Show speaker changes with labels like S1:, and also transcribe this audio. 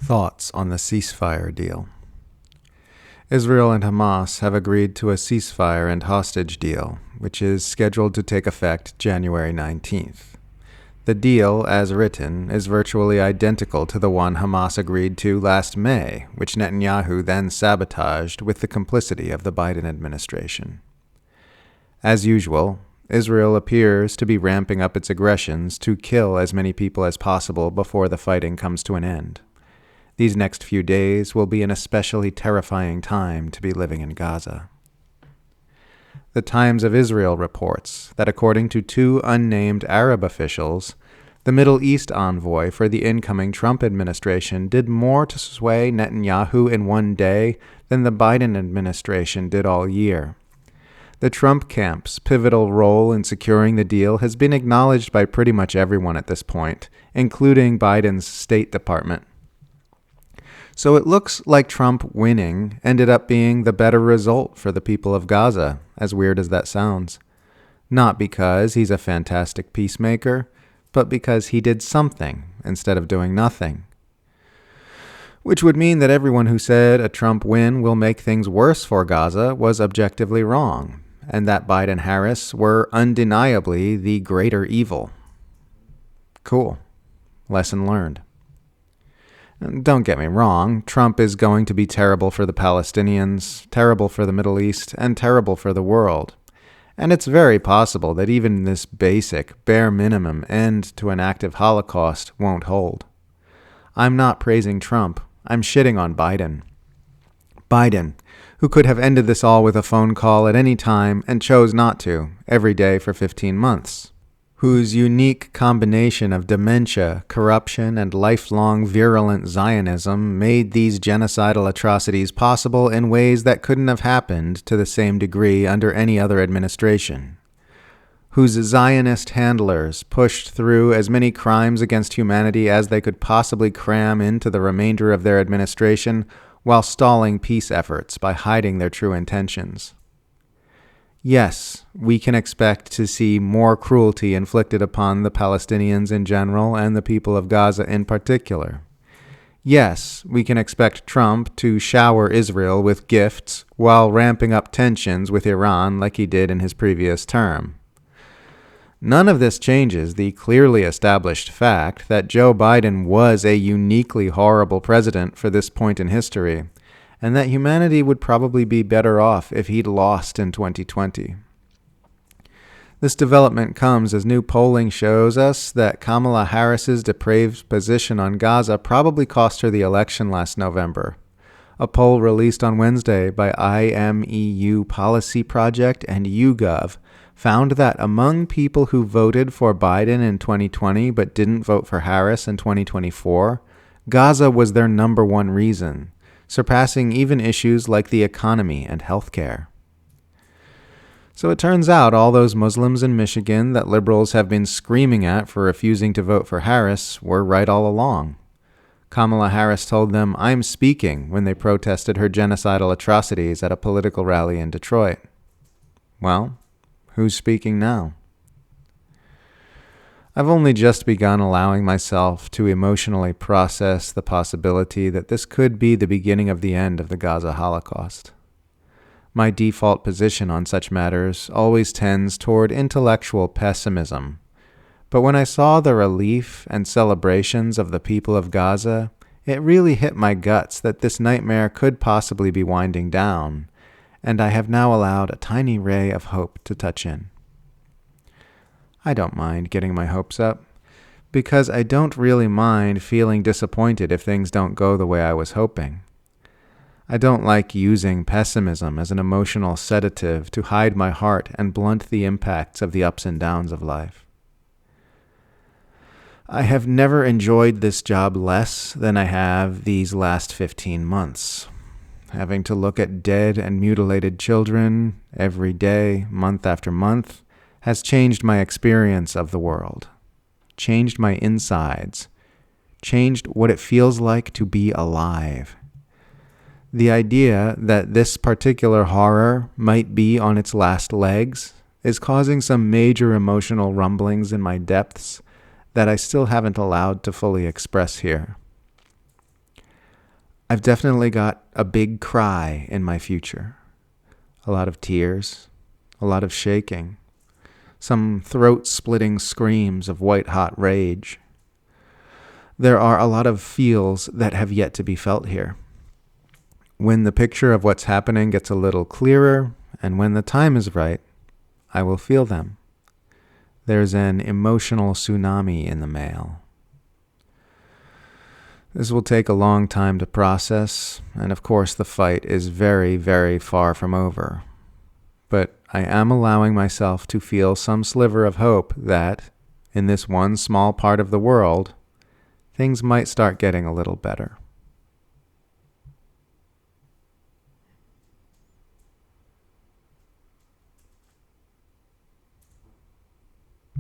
S1: Thoughts on the ceasefire deal. Israel and Hamas have agreed to a ceasefire and hostage deal, which is scheduled to take effect January 19th. The deal, as written, is virtually identical to the one Hamas agreed to last May, which Netanyahu then sabotaged with the complicity of the Biden administration. As usual, Israel appears to be ramping up its aggressions to kill as many people as possible before the fighting comes to an end. These next few days will be an especially terrifying time to be living in Gaza. The Times of Israel reports that according to two unnamed Arab officials, the Middle East envoy for the incoming Trump administration did more to sway Netanyahu in one day than the Biden administration did all year. The Trump camp's pivotal role in securing the deal has been acknowledged by pretty much everyone at this point, including Biden's State Department. So it looks like Trump winning ended up being the better result for the people of Gaza, as weird as that sounds. Not because he's a fantastic peacemaker, but because he did something instead of doing nothing. Which would mean that everyone who said a Trump win will make things worse for Gaza was objectively wrong, and that Biden-Harris were undeniably the greater evil. Cool. Lesson learned. Don't get me wrong, Trump is going to be terrible for the Palestinians, terrible for the Middle East, and terrible for the world. And it's very possible that even this basic, bare minimum end to an active Holocaust won't hold. I'm not praising Trump, I'm shitting on Biden. Biden, who could have ended this all with a phone call at any time and chose not to, every day for 15 months. Whose unique combination of dementia, corruption, and lifelong virulent Zionism made these genocidal atrocities possible in ways that couldn't have happened to the same degree under any other administration. Whose Zionist handlers pushed through as many crimes against humanity as they could possibly cram into the remainder of their administration while stalling peace efforts by hiding their true intentions. Yes, we can expect to see more cruelty inflicted upon the Palestinians in general and the people of Gaza in particular. Yes, we can expect Trump to shower Israel with gifts while ramping up tensions with Iran like he did in his previous term. None of this changes the clearly established fact that Joe Biden was a uniquely horrible president for this point in history, and that humanity would probably be better off if he'd lost in 2020. This development comes as new polling shows us that Kamala Harris's depraved position on Gaza probably cost her the election last November. A poll released on Wednesday by IMEU Policy Project and YouGov found that among people who voted for Biden in 2020 but didn't vote for Harris in 2024, Gaza was their number one reason, surpassing even issues like the economy and healthcare. So it turns out all those Muslims in Michigan that liberals have been screaming at for refusing to vote for Harris were right all along. Kamala Harris told them, "I'm speaking," when they protested her genocidal atrocities at a political rally in Detroit. Well, who's speaking now? I've only just begun allowing myself to emotionally process the possibility that this could be the beginning of the end of the Gaza Holocaust. My default position on such matters always tends toward intellectual pessimism, but when I saw the relief and celebrations of the people of Gaza, it really hit my guts that this nightmare could possibly be winding down, and I have now allowed a tiny ray of hope to touch in. I don't mind getting my hopes up, because I don't really mind feeling disappointed if things don't go the way I was hoping. I don't like using pessimism as an emotional sedative to hide my heart and blunt the impacts of the ups and downs of life. I have never enjoyed this job less than I have these last 15 months. Having to look at dead and mutilated children every day, month after month, has changed my experience of the world, changed my insides, changed what it feels like to be alive. The idea that this particular horror might be on its last legs is causing some major emotional rumblings in my depths that I still haven't allowed to fully express here. I've definitely got a big cry in my future. A lot of tears, a lot of shaking, some throat-splitting screams of white-hot rage. There are a lot of feels that have yet to be felt here. When the picture of what's happening gets a little clearer, and when the time is right, I will feel them. There's an emotional tsunami in the mail. This will take a long time to process, and of course the fight is very, very far from over. But I am allowing myself to feel some sliver of hope that, in this one small part of the world, things might start getting a little better.